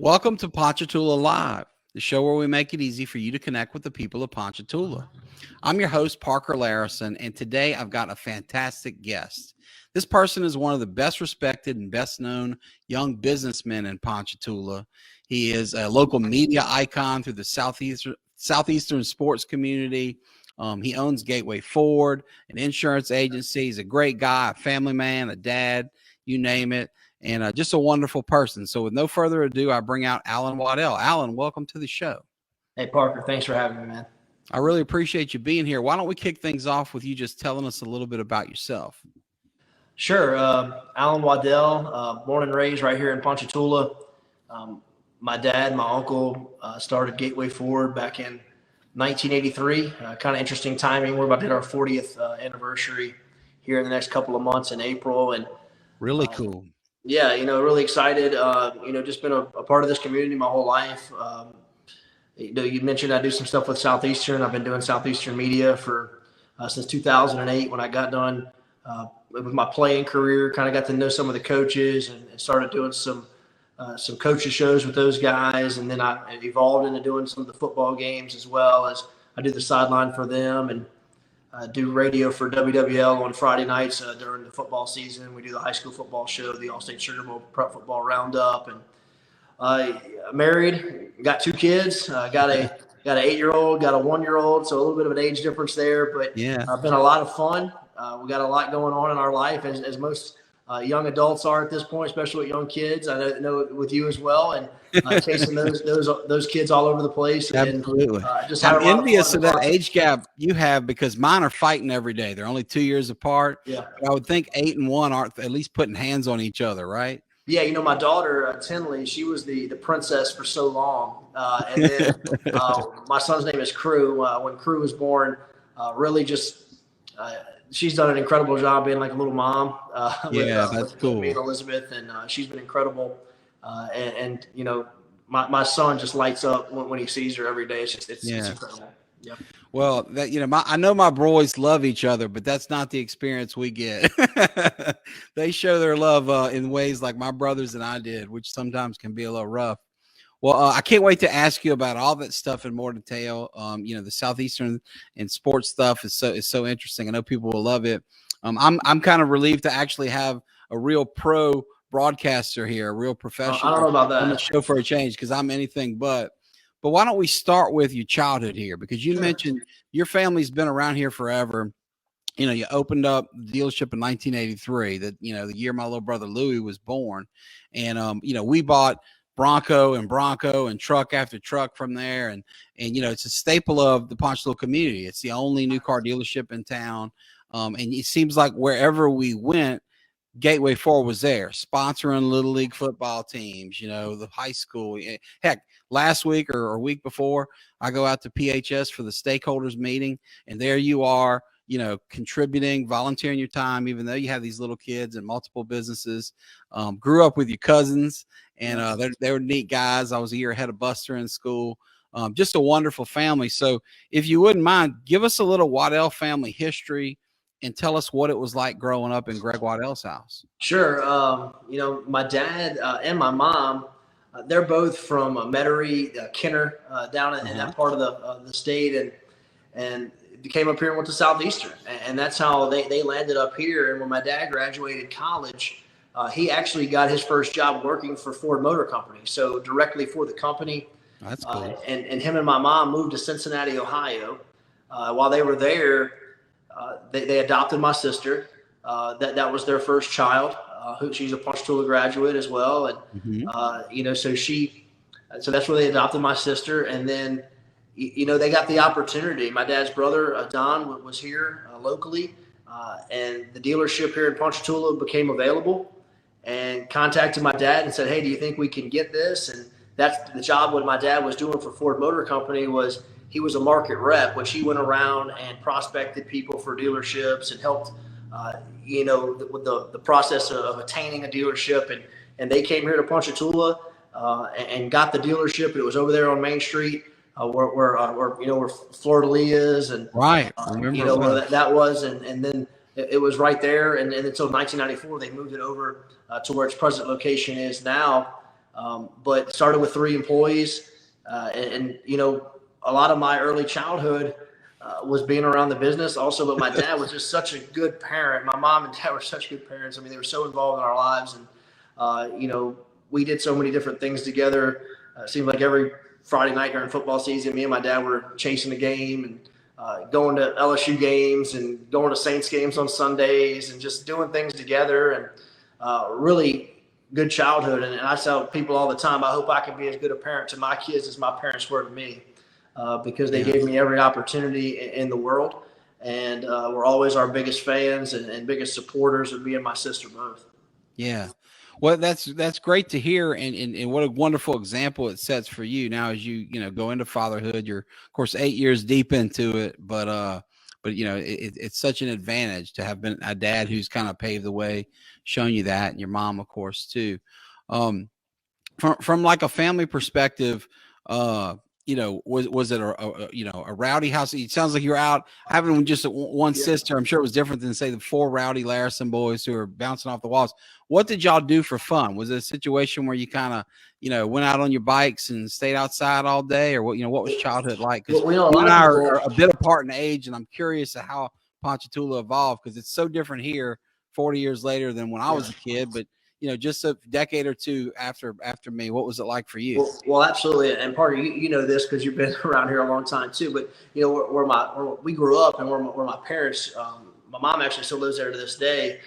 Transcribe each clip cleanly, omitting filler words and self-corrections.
Welcome to Ponchatoula Live, the show where we make it easy for you to connect with the people of Ponchatoula. I'm your host, Parker Layrisson, and today I've got a fantastic guest. This person is one of the best respected and best known young businessmen in Ponchatoula. He is a local media icon through the Southeastern sports community. He owns Gateway Ford, an insurance agency. He's a great guy, a family man, a dad, you name it. And just a wonderful person. So with no further ado, I bring out Allen Waddell. Allen, welcome to the show. Hey, Parker, thanks for having me, man. I really appreciate you being here. Why don't we kick things off with you just telling us a little bit about yourself? Sure. Allen Waddell, born and raised right here in Ponchatoula. My dad, my uncle started Gateway Ford back in 1983. Kind of interesting timing. We're about to hit our 40th anniversary here in the next couple of months in April. And really cool. Yeah, really excited. Just been a part of this community my whole life. You mentioned I do some stuff with Southeastern. I've been doing Southeastern media for since 2008 when I got done with my playing career. Kind of got to know some of the coaches and started doing some coaches shows with those guys. And then I evolved into doing some of the football games as well as I do the sideline for them and do radio for WWL on Friday nights during the football season. We do the high school football show, the All-State Sugar Bowl Prep Football Roundup, and married, got two kids, got an 8-year-old, got a 1-year-old, so a little bit of an age difference there, but yeah, been a lot of fun. We got a lot going on in our life, as most young adults are at this point, especially with young kids. I know with you as well, and chasing those kids all over the place. Absolutely. And, just I'm envious of that age gap you have because mine are fighting every day. They're only 2 years apart. Yeah. But I would think 8 and 1 aren't at least putting hands on each other, right? Yeah, my daughter, Tinley, she was the princess for so long. And then my son's name is Crew. When Crew was born, really just she's done an incredible job being like a little mom. That's cool. With me and Elizabeth, and she's been incredible. And my son just lights up when he sees her every day. It's incredible. Yep. Well, that I know my boys love each other, but that's not the experience we get. They show their love in ways like my brothers and I did, which sometimes can be a little rough. Well, I can't wait to ask you about all that stuff in more detail. The Southeastern and sports stuff is so interesting. I know people will love it. I'm kind of relieved to actually have a real pro broadcaster here, a real professional. I don't know about that on the show for a change because I'm anything but. But why don't we start with your childhood here? Because you mentioned your family's been around here forever. You opened up the dealership in 1983, the year my little brother Louis was born. And, we bought Bronco and truck after truck from there. And it's a staple of the Ponchatoula community. It's the only new car dealership in town. And it seems like wherever we went, Gateway Ford was there sponsoring little league football teams, the high school. Heck, last week or a week before, I go out to PHS for the stakeholders meeting, and there you are, contributing, volunteering your time, even though you have these little kids and multiple businesses. Grew up with your cousins, and they were neat guys. I was a year ahead of Buster in school. Just a wonderful family. So if you wouldn't mind, give us a little Waddell family history and tell us what it was like growing up in Greg Waddell's house. Sure. My dad and my mom, they're both from Metairie, Kenner, down in that part of the state, and came up here and went to Southeastern, and that's how they landed up here. And when my dad graduated college, he actually got his first job working for Ford Motor Company, so directly for the company. That's cool. And him and my mom moved to Cincinnati, Ohio. While they were there, they adopted my sister. That was their first child. She's a Ponchatoula graduate as well, and so that's where they adopted my sister. And then they got the opportunity. My dad's brother Don was here locally, and the dealership here in Ponchatoula became available, and contacted my dad and said, "Hey, do you think we can get this?" And that's the job what my dad was doing for Ford Motor Company. Was he was a market rep, which he went around and prospected people for dealerships and helped, with the process of attaining a dealership. And they came here to Ponchatoula and got the dealership. It was over there on Main Street where Fleur de Lis is. And, right. Where that was. And then it was right there. And until 1994, they moved it over to where its present location is now. but started with 3 employees. And, you know, a lot of my early childhood was being around the business also, but my dad was just such a good parent. My mom and dad were such good parents. I mean, they were so involved in our lives, and, you know, we did so many different things together. It seemed like every Friday night during football season, me and my dad were chasing the game and going to LSU games and going to Saints games on Sundays and just doing things together, and really good childhood. And I tell people all the time, I hope I can be as good a parent to my kids as my parents were to me, because they gave me every opportunity in the world, and were always our biggest fans and biggest supporters of me and my sister both. Yeah. Well, that's great to hear, and what a wonderful example it sets for you now as you go into fatherhood. You're of course 8 years deep into it, but you know it's such an advantage to have been a dad who's kind of paved the way, shown you that, and your mom, of course, too. From like a family perspective, was it a rowdy house? It sounds like you're out having just one sister. I'm sure it was different than say the 4 rowdy Layrisson boys who are bouncing off the walls. What did y'all do for fun? Was it a situation where you kind of went out on your bikes and stayed outside all day, or what was childhood like? Because you and I are a bit apart in age, and I'm curious of how Ponchatoula evolved, because it's so different here 40 years later than when I was a kid. But just a decade or two after me, what was it like for you? Well, absolutely. And Parker, you know this because you've been around here a long time too. But where we grew up and where my parents, my mom actually still lives there to this day,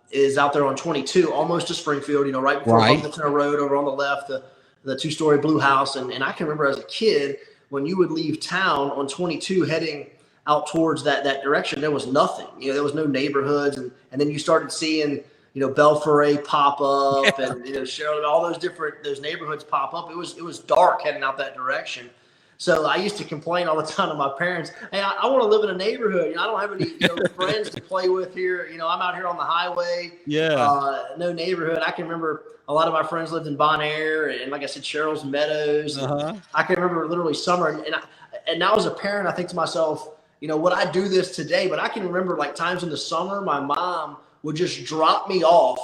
is out there on 22, almost to Springfield. Right before Buffington Road, over on the left, the 2-story blue house. And I can remember as a kid when you would leave town on 22 heading out towards that direction, there was nothing. There was no neighborhoods, and then you started seeing Belforet pop up, and Charlotte, all those neighborhoods pop up. It was dark heading out that direction. So I used to complain all the time to my parents, hey, I want to live in a neighborhood. I don't have any friends to play with here. I'm out here on the highway. Yeah. No neighborhood. I can remember a lot of my friends lived in Bon Air, and like I said, Cheryl's Meadows. I can remember literally summer. And now as a parent, I think to myself, would I do this today? But I can remember like times in the summer, my mom would just drop me off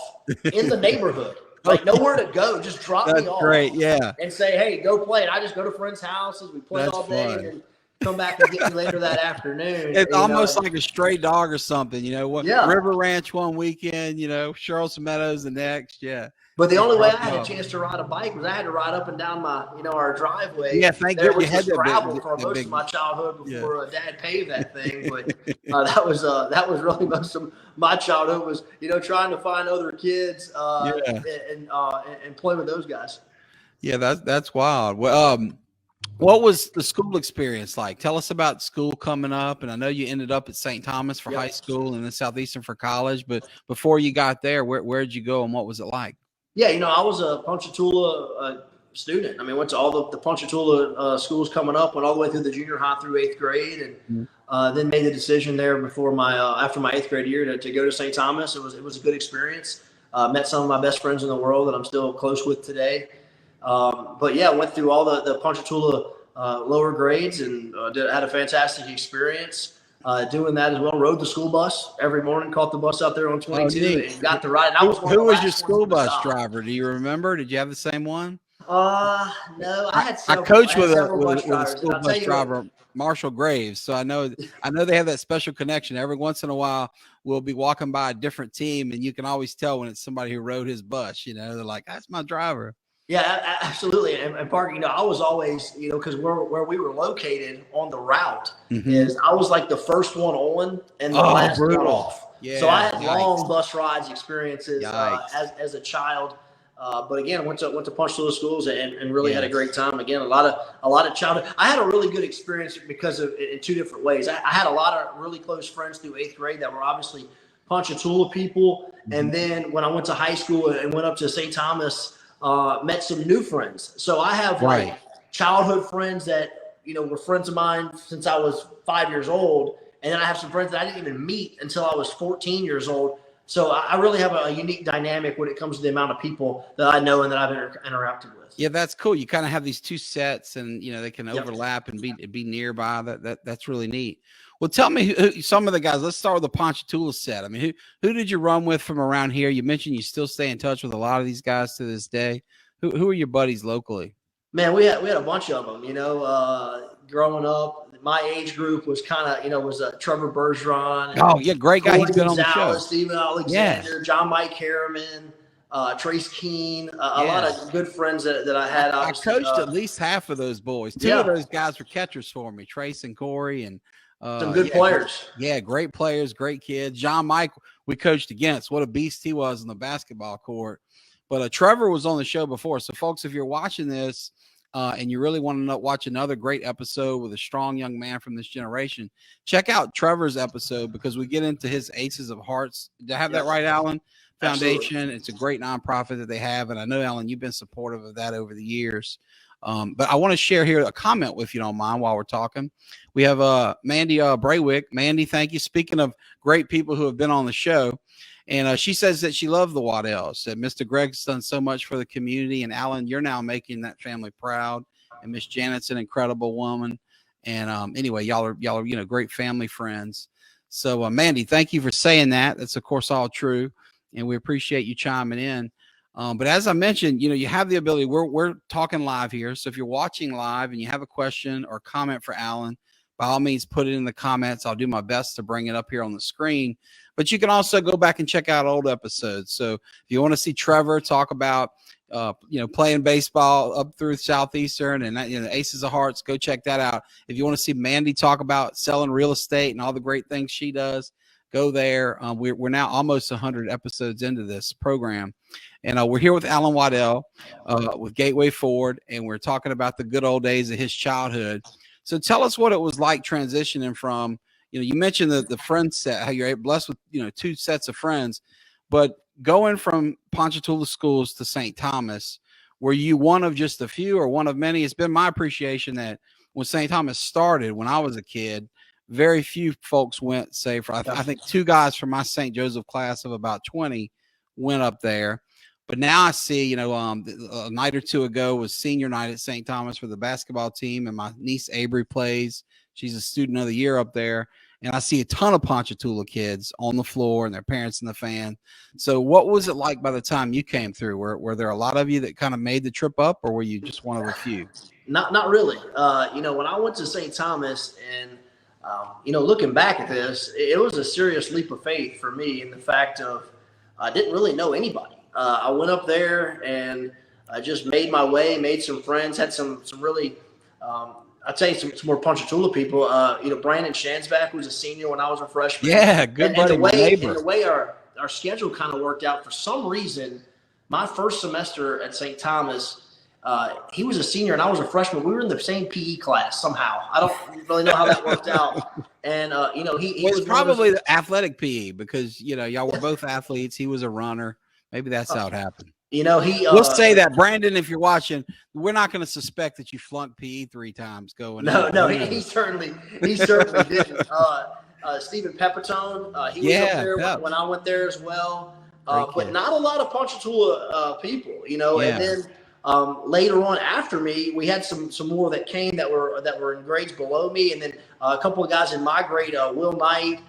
in the neighborhood. Like nowhere to go, just drop me off. Great, yeah. And say, hey, go play. And I just go to friends' houses. We play all day and then come back and get me later that afternoon. It's almost like a stray dog or something, River Ranch one weekend, Charles Meadows the next, yeah. But the only way I had a chance to ride a bike was I had to ride up and down my, our driveway. Yeah, thank you. There was gravel for most of my childhood before Dad paved that thing. But that was really most of my childhood was, trying to find other kids and play with those guys. Yeah, that's wild. Well, what was the school experience like? Tell us about school coming up. And I know you ended up at St. Thomas for high school and then Southeastern for college. But before you got there, where'd you go and what was it like? Yeah, I was a Ponchatoula student. I mean, went to all the Ponchatoula schools coming up, went all the way through the junior high through 8th grade, and then made the decision there before after my 8th grade year to go to St. Thomas. It was a good experience. Met some of my best friends in the world that I'm still close with today. But yeah, went through all the Ponchatoula lower grades and had a fantastic experience. Doing that as well. Rode the school bus every morning, caught the bus out there on 22 and got to ride. Who was your school bus driver? Do you remember? Did you have the same one? No, I had several. I coached with a school bus driver, Marshall Graves. So I know they have that special connection. Every once in a while, we'll be walking by a different team, and you can always tell when it's somebody who rode his bus. They're like, that's my driver. Yeah, absolutely. And Parker, I was always, because where we were located on the route is I was like the first one on and the last one off. Yeah, so I had long bus rides experiences as a child. But again, went to Ponchatoula schools and really had a great time. Again, a lot of childhood. I had a really good experience because of in 2 different ways. I had a lot of really close friends through 8th grade that were obviously Ponchatoula people. And then when I went to high school and went up to St. Thomas, met some new friends. So I have like childhood friends that, were friends of mine since I was 5 years old. And then I have some friends that I didn't even meet until I was 14 years old. So I really have a unique dynamic when it comes to the amount of people that I know and that I've interacted with. Yeah, that's cool. You kind of have these 2 sets and, they can overlap and be nearby. That's really neat. Well, tell me who, some of the guys. Let's start with the Ponchatoula set. I mean, who did you run with from around here? You mentioned you still stay in touch with a lot of these guys to this day. Who are your buddies locally? Man, we had a bunch of them. Growing up, my age group was kind of was Trevor Bergeron. Oh yeah, great guy. Corey He's been on the show. Gonzalez, Steven Alexander, John Mike Harriman, Trace Keene, a lot of good friends that I had. I coached at least half of those boys. Two of those guys were catchers for me, Trace and Corey, and some good players. Great players, great kids. John Mike, we coached against. What a beast he was in the basketball court. But Trevor was on the show before. So, folks, if you're watching this and you really want to watch another great episode with a strong young man from this generation, check out Trevor's episode because we get into his Aces of Hearts. Did I have that right, Alan? Foundation. Absolutely. It's a great nonprofit that they have. And I know, Alan, you've been supportive of that over the years. But I want to share here a comment with you, don't mind, while we're talking. We have Mandy Braywick. Mandy, thank you. Speaking of great people who have been on the show, and she says that she loved the Waddells, that Mr. Greg's done so much for the community, and Alan, you're now making that family proud, and Miss Janet's an incredible woman. And anyway, y'all are great family friends. So Mandy, thank you for saying that. That's of course all true, and we appreciate you chiming in. But as I mentioned, you have the ability, we're talking live here. So if you're watching live and you have a question or comment for Alan, by all means, put it in the comments. I'll do my best to bring it up here on the screen. But you can also go back and check out old episodes. So if you want to see Trevor talk about, playing baseball up through Southeastern and the Aces of Hearts, go check that out. If you want to see Mandy talk about selling real estate and all the great things she does, go there. We're now almost 100 episodes into this program. And we're here with Allen Waddell with Gateway Ford, and we're talking about the good old days of his childhood. So tell us what it was like transitioning from, you mentioned the friend set, how you're blessed with, 2 sets of friends, but going from Ponchatoula schools to St. Thomas, were you one of just a few or one of many? It's been my appreciation that when St. Thomas started, when I was a kid, very few folks went, say, for I think 2 guys from my St. Joseph class of about 20 went up there. But now I see, a night or 2 ago was senior night at St. Thomas for the basketball team, and my niece Avery plays. She's a student of the year up there. And I see a ton of Ponchatoula kids on the floor and their parents in the fan. So what was it like by the time you came through? Were there a lot of you that kind of made the trip up, or were you just one of a few? Not really. When I went to St. Thomas and, looking back at this, it was a serious leap of faith for me in the fact of I didn't really know anybody. I went up there and I just made my way, made some friends, had some really, I'd say some more Ponchatoula people. Brandon Shansback was a senior when I was a freshman. Yeah, good buddy, and the way our schedule kind of worked out, for some reason, my first semester at St. Thomas, he was a senior and I was a freshman. We were in the same PE class somehow. I don't really know how that worked out. And he was probably the athletic PE because y'all were both athletes. He was a runner. Maybe that's how it happened. We'll say that, Brandon, if you're watching, we're not going to suspect that you flunked PE 3 times going. No, he certainly didn't. Stephen Peppertone, he was up there when I went there as well. But not a lot of Ponchatoula people, And then later on after me, we had some more that came that were in grades below me, and then a couple of guys in my grade, Will Knight,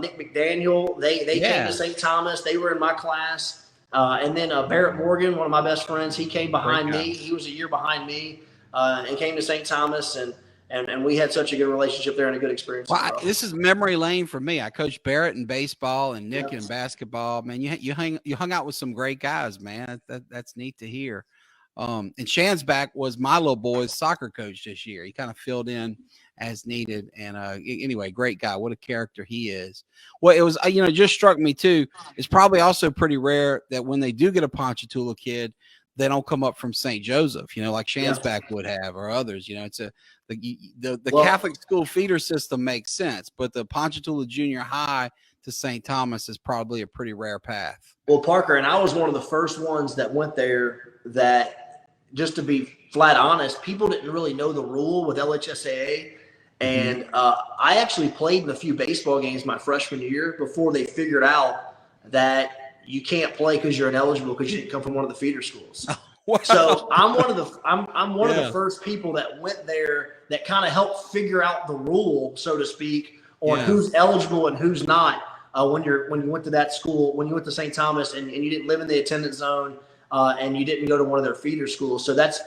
Nick McDaniel, they came to St. Thomas. They were in my class. And then Barrett Morgan, one of my best friends, he came behind me. He was a year behind me and came to St. Thomas, and we had such a good relationship there and a good experience. Well, this is memory lane for me. I coached Barrett in baseball and Nick in basketball. Man, you hung out with some great guys, man. That's neat to hear. And Shansback was my little boy's soccer coach this year. He kind of filled in as needed. And anyway, great guy. What a character he is. Well, it was, it just struck me too. It's probably also pretty rare that when they do get a Ponchatoula kid, they don't come up from St. Joseph, like Shansback would have, or others. It's the Catholic school feeder system makes sense, but the Ponchatoula Junior High to St. Thomas is probably a pretty rare path. Well, Parker, and I was one of the first ones that went there that, just to be flat honest, people didn't really know the rule with LHSAA. And I actually played in a few baseball games my freshman year before they figured out that you can't play because you're ineligible because you didn't come from one of the feeder schools. Wow. So I'm one of the first people that went there that kind of helped figure out the rule, so to speak, on who's eligible and who's not when you went to that school, when you went to St. Thomas and you didn't live in the attendance zone. and you didn't go to one of their feeder schools. So that's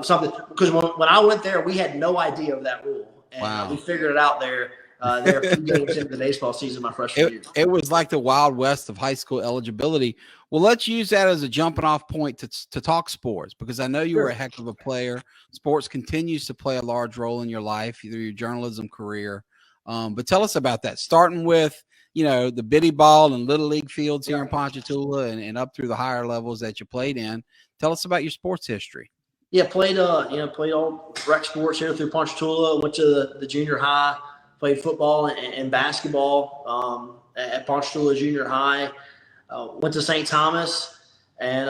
something, because when I went there, we had no idea of that rule. And we figured it out there. There a few games into the baseball season my freshman year. It was like the Wild West of high school eligibility. Well, let's use that as a jumping off point to talk sports, because I know you were a heck of a player. Sports continues to play a large role in your life through your journalism career. But tell us about that, starting with, the bitty ball and little league fields here in Ponchatoula and up through the higher levels that you played in. Tell us about your sports history. Yeah, played all rec sports here through Ponchatoula. Went to the junior high, played football and basketball at Ponchatoula Junior High. Went to St. Thomas, and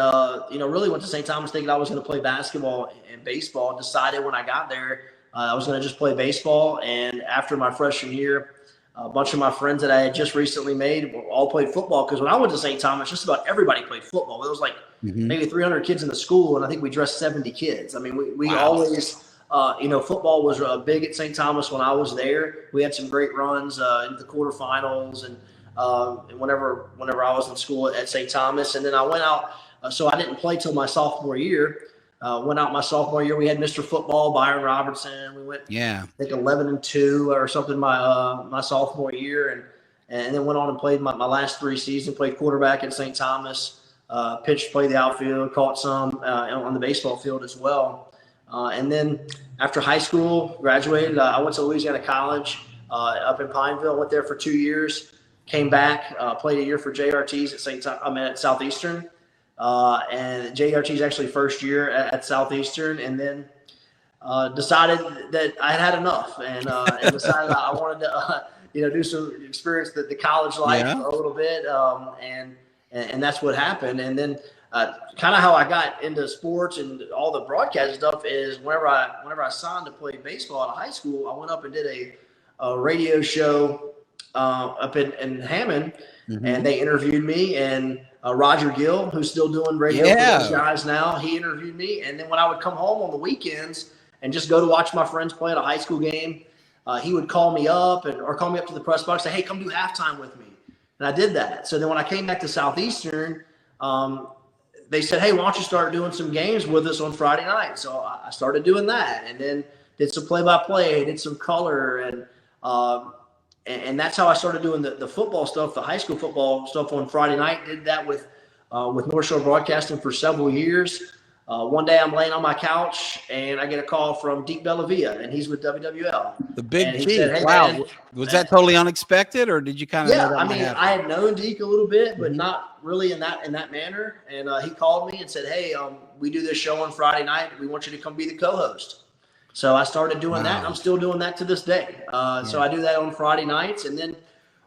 really went to St. Thomas thinking I was going to play basketball and baseball. Decided when I got there I was going to just play baseball. And after my freshman year, a bunch of my friends that I had just recently made all played football, because when I went to St. Thomas, just about everybody played football. There was like maybe 300 kids in the school, and I think we dressed 70 kids. I mean, we always, football was big at St. Thomas when I was there. We had some great runs into the quarterfinals and whenever I was in school at St. Thomas. And then I went out, so I didn't play till my sophomore year. Went out my sophomore year. We had Mr. Football, Byron Robertson. We went, I think 11-2 or something my sophomore year, and then went on and played my last 3 seasons. Played quarterback at St. Thomas, pitched, played the outfield, caught some on the baseball field as well. And then after high school, graduated. I went to Louisiana College up in Pineville. Went there for 2 years. Came back, played a year for JRTs at Southeastern. And JRT's actually first year at Southeastern, and then decided that I had enough, and decided I wanted to do some experience the college life a little bit, and that's what happened. And then kind of how I got into sports and all the broadcast stuff is whenever I signed to play baseball out of high school, I went up and did a radio show up in Hammond, and they interviewed me, and Roger Gill, who's still doing radio for those guys now, he interviewed me. And then when I would come home on the weekends and just go to watch my friends play at a high school game, he would call me up or call me up to the press box and say, hey, come do halftime with me. And I did that. So then when I came back to Southeastern, they said, hey, why don't you start doing some games with us on Friday night? So I started doing that, and then did some play-by-play, did some color, and that's how I started doing the football stuff, the high school football stuff on Friday night. Did that with North Shore Broadcasting for several years. One day I'm laying on my couch and I get a call from Deke Bellavia, and he's with WWL. The Big G. Hey, wow. Man, was that totally unexpected, or did you kind of know that? I mean, I had known Deke a little bit, but not really in that manner. And he called me and said, hey, we do this show on Friday night. We want you to come be the co-host. So I started doing that, and I'm still doing that to this day. So I do that on Friday nights. And then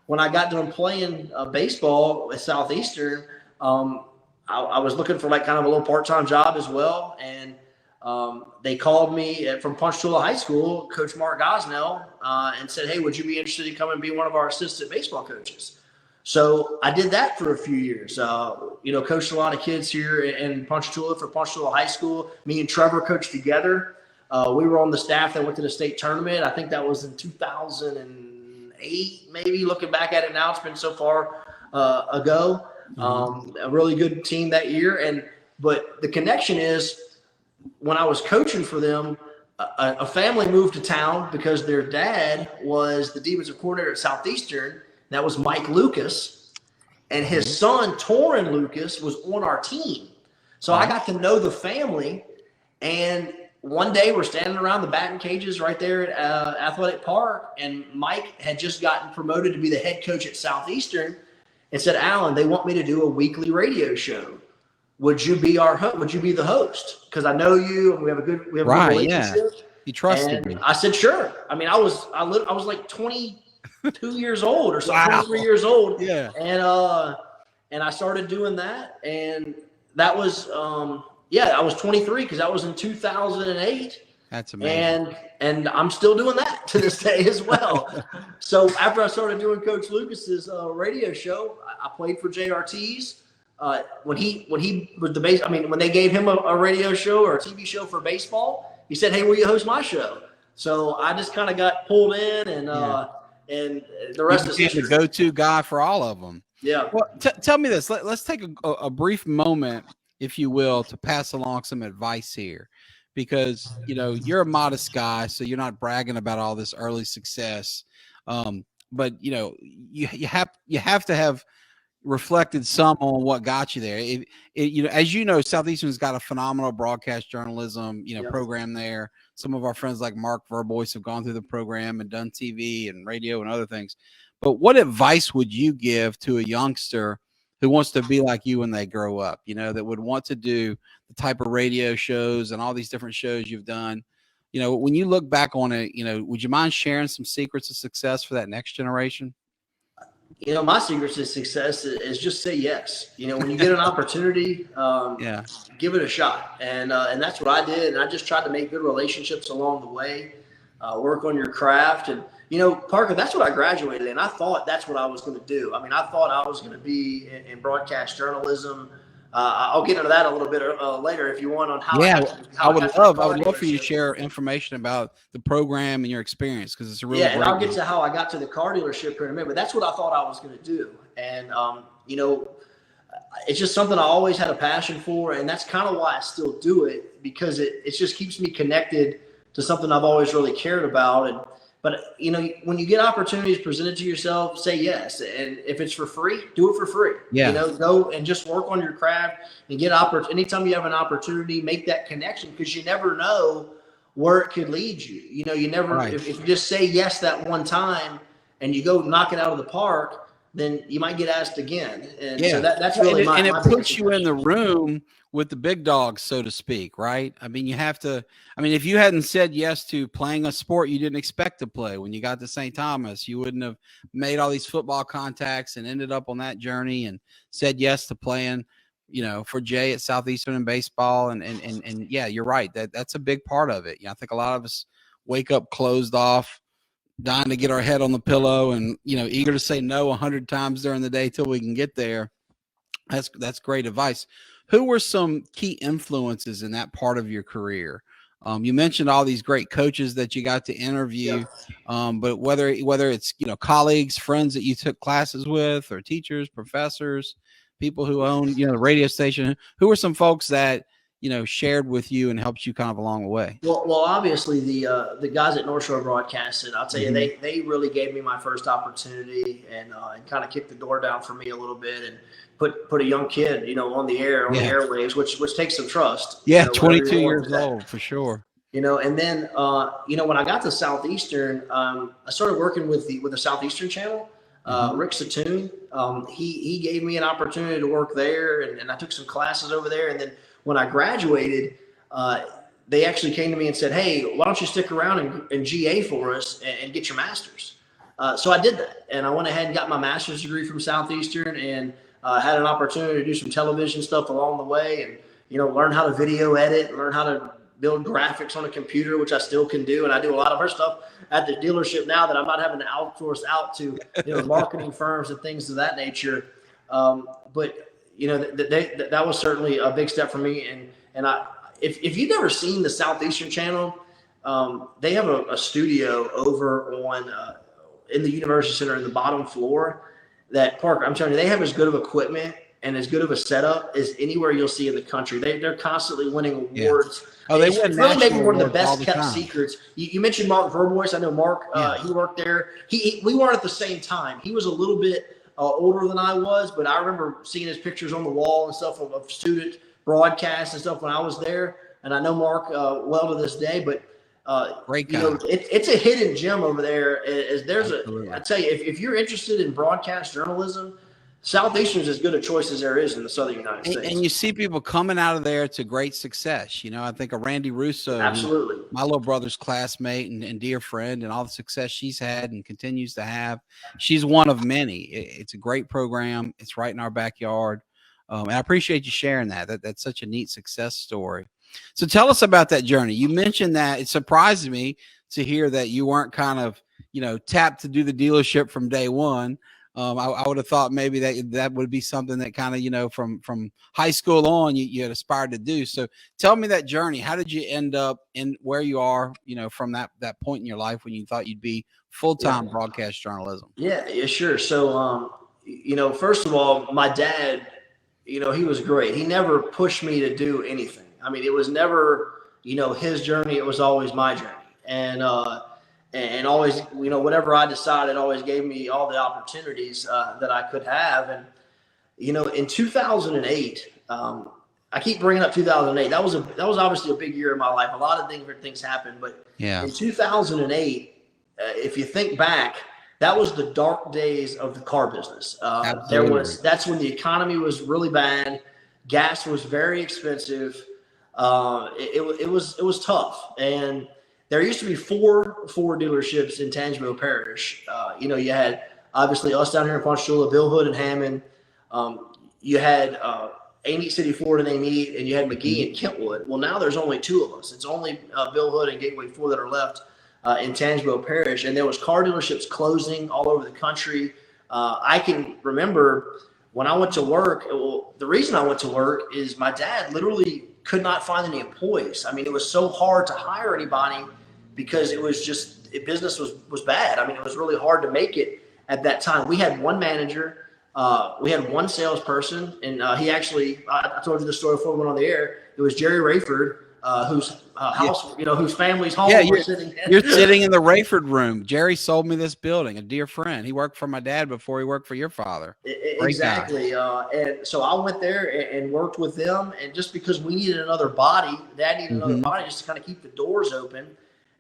when I got done playing baseball at Southeastern, I was looking for kind of a little part-time job as well. And they called me from Ponchatoula High School, Coach Mark Gosnell, and said, hey, would you be interested in coming and be one of our assistant baseball coaches? So I did that for a few years. Coached a lot of kids here in Ponchatoula for Ponchatoula High School. Me and Trevor coached together. We were on the staff that went to the state tournament. I think that was in 2008, maybe. Looking back at it now, it's been so far ago. A really good team that year. But the connection is, when I was coaching for them, a family moved to town because their dad was the defensive coordinator at Southeastern. That was Mike Lucas. And his son, Torrin Lucas, was on our team. So I got to know the family. And one day we're standing around the batting cages right there at Athletic Park, and Mike had just gotten promoted to be the head coach at Southeastern, and said, Allen, they want me to do a weekly radio show. Would you be would you be the host? Because I know you, and we have a good relationship. Yeah. He trusted me. I said, sure. I mean, I was like 22 years old or something, 23 years old. Yeah. And I started doing that, and that was I was 23 because that was in 2008. That's amazing. And I'm still doing that to this day as well. So after I started doing Coach Lucas's radio show, I played for JRTs. When he was when they gave him a radio show or a TV show for baseball, he said, hey, will you host my show? So I just kind of got pulled in, and the rest is history. The go-to guy for all of them. Yeah. Well, tell me this. Let's take a brief moment. if you will, to pass along some advice here, because you're a modest guy, so you're not bragging about all this early success. But you have to have reflected some on what got you there. As Southeastern's got a phenomenal broadcast journalism, program there. Some of our friends like Mark Verbois have gone through the program and done TV and radio and other things. But what advice would you give to a youngster who wants to be like you when they grow up, that would want to do the type of radio shows and all these different shows you've done? When you look back on it, would you mind sharing some secrets of success for that next generation? My secret to success is just say yes. When you get an opportunity, give it a shot. And that's what I did. And I just tried to make good relationships along the way, work on your craft. And, Parker, that's what I graduated in. I thought that's what I was going to do. I mean, I thought I was going to be in broadcast journalism. I'll get into that a little bit later if you want on how. I would love for you to share information about the program and your experience, because it's a really and I'll get to how I got to the car dealership here in a minute. But that's what I thought I was going to do, and it's just something I always had a passion for, and that's kind of why I still do it, because it just keeps me connected to something I've always really cared about. But when you get opportunities presented to yourself, say yes. And if it's for free, do it for free. Yeah. Go and just work on your craft and get anytime you have an opportunity, make that connection, because you never know where it could lead you. You never, right. if you just say yes that one time and you go knock it out of the park, then you might get asked again. And so that's really and it puts you in the room with the big dogs, so to speak, right? I mean, if you hadn't said yes to playing a sport you didn't expect to play when you got to St. Thomas, you wouldn't have made all these football contacts and ended up on that journey and said yes to playing, for Jay at Southeastern in baseball. And yeah, you're right. That's a big part of it. I think a lot of us wake up closed off, dying to get our head on the pillow and, eager to say no 100 times during the day till we can get there. That's great advice. Who were some key influences in that part of your career? You mentioned all these great coaches that you got to interview, but whether it's colleagues, friends that you took classes with, or teachers, professors, people who own the radio station, who were some folks that shared with you and helped you kind of along the way? Well, obviously the guys at North Shore Broadcasting, I'll tell you, they really gave me my first opportunity and kind of kicked the door down for me a little bit and put a young kid, on the air, on the airwaves, which takes some trust. Yeah, 22 years old for sure. And then when I got to Southeastern, I started working with the Southeastern channel. Rick Satoon, he gave me an opportunity to work there, and I took some classes over there. And then when I graduated, they actually came to me and said, "Hey, why don't you stick around in GA for us and get your master's?" So I did that, and I went ahead and got my master's degree from Southeastern, and had an opportunity to do some television stuff along the way, and learn how to video edit, learn how to build graphics on a computer, which I still can do, and I do a lot of our stuff at the dealership now that I'm not having to outsource out to marketing firms and things of that nature. But that was certainly a big step for me. And if you've never seen the Southeastern channel, they have a studio over on in the University Center in the bottom floor. That Parker, I'm telling you, they have as good of equipment and as good of a setup as anywhere you'll see in the country. They're constantly winning awards. Oh, they win really maybe one of the awards best kept secrets. You mentioned Mark Verbois. I know Mark. He worked there. We weren't at the same time. He was a little bit older than I was, but I remember seeing his pictures on the wall and stuff of student broadcasts and stuff when I was there. And I know Mark well to this day, but great guy. It's a hidden gem over there. I tell you, if you're interested in broadcast journalism, Southeastern is as good a choice as there is in the Southern United States. And you see people coming out of there to great success. I think of Randy Russo, absolutely, my little brother's classmate and dear friend, and all the success she's had and continues to have. She's one of many. It's a great program. It's right in our backyard. And I appreciate you sharing that. That's such a neat success story. So tell us about that journey. You mentioned that it surprised me to hear that you weren't kind of, tapped to do the dealership from day one. I would have thought maybe that would be something that kind of, from high school on, you had aspired to do. So tell me that journey. How did you end up in where you are, from that point in your life when you thought you'd be full-time broadcast journalism? Yeah, sure. So, first of all, my dad he was great. He never pushed me to do anything. I mean, it was never, his journey. It was always my journey. And always, whatever I decided, always gave me all the opportunities that I could have. And, in 2008, I keep bringing up 2008. That was obviously a big year in my life. A lot of different things happened. But in 2008, if you think back, that was the dark days of the car business. That's when the economy was really bad. Gas was very expensive. It was tough. And there used to be four dealerships in Tangipahoa Parish. You had obviously us down here in Ponchatoula, Bill Hood and Hammond. You had Amite City, Florida, and Amite, and you had McGee and Kentwood. Well, now there's only two of us. It's only Bill Hood and Gateway 4 that are left in Tangipahoa Parish, and there was car dealerships closing all over the country. I can remember when I went to work. Well, the reason I went to work is my dad literally could not find any employees. I mean, it was so hard to hire anybody because it was just business was bad. I mean, it was really hard to make it at that time. We had one manager, we had one salesperson, and he actually I told you the story before we went on the air. It was Jerry Rayford. Whose house, whose family's home we're sitting in. You're sitting in the Rayford room. Jerry sold me this building, a dear friend. He worked for my dad before he worked for your father. Exactly. And so I went there and worked with them. And just because we needed another body, Dad needed another body just to kind of keep the doors open.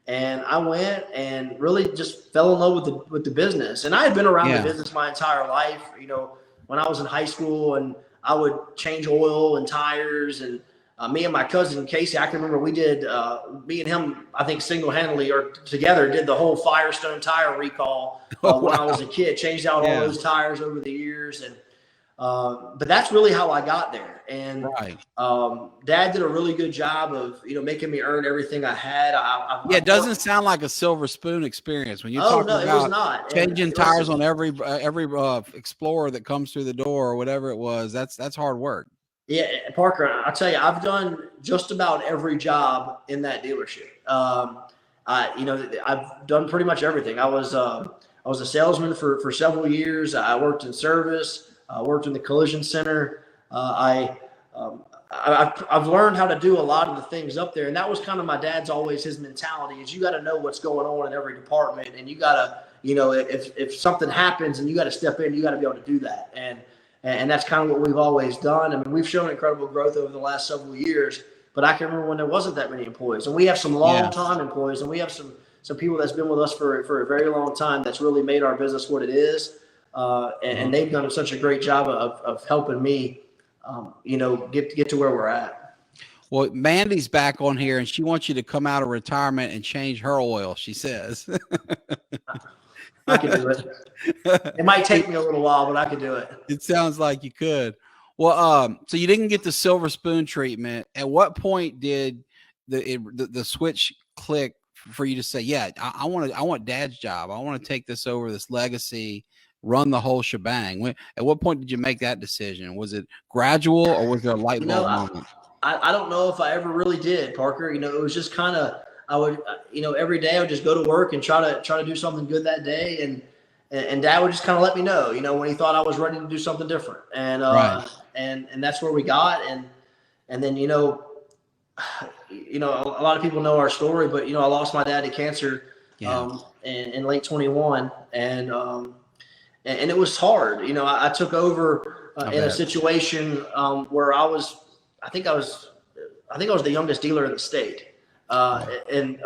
And I went and really just fell in love with the business. And I had been around the business my entire life. When I was in high school, and I would change oil and tires, and me and my cousin Casey, I can remember we did, me and him, I think single-handedly or together, did the whole Firestone tire recall when I was a kid, changed out all those tires over the years. And but that's really how I got there. And Dad did a really good job of, making me earn everything I had. It doesn't sound like a silver spoon experience when you talk about it was not. changing tires on every Explorer that comes through the door or whatever it was. That's hard work. Yeah, Parker, I'll tell you, I've done just about every job in that dealership. I've done pretty much everything. I was a salesman for several years. I worked in service. I worked in the collision center. I've learned how to do a lot of the things up there, and that was kind of my dad's always his mentality is you got to know what's going on in every department, and you got to, if something happens and you got to step in, you got to be able to do that. And that's kind of what we've always done. I mean, we've shown incredible growth over the last several years, but I can remember when there wasn't that many employees. And we have some long-time employees, and we have some people that's been with us for a very long time that's really made our business what it is. And they've done such a great job of helping me, get to where we're at. Well, Mandy's back on here, and she wants you to come out of retirement and change her oil, she says. I can do it. It might take me a little while, but I can do it. It sounds like you could. Well, so you didn't get the silver spoon treatment. At what point did the switch click for you to say, I want Dad's job. I want to take this over, this legacy, run the whole shebang. At what point did you make that decision? Was it gradual, or was there a light bulb moment? I don't know if I ever really did, Parker. It was just kind of, I would, every day I would just go to work and try to do something good that day. And Dad would just kind of let me know, when he thought I was ready to do something different. And, and that's where we got. And then, a lot of people know our story, but, I lost my dad to cancer, in late 21. And it was hard. I took over in a situation, where I think I was the youngest dealer in the state. In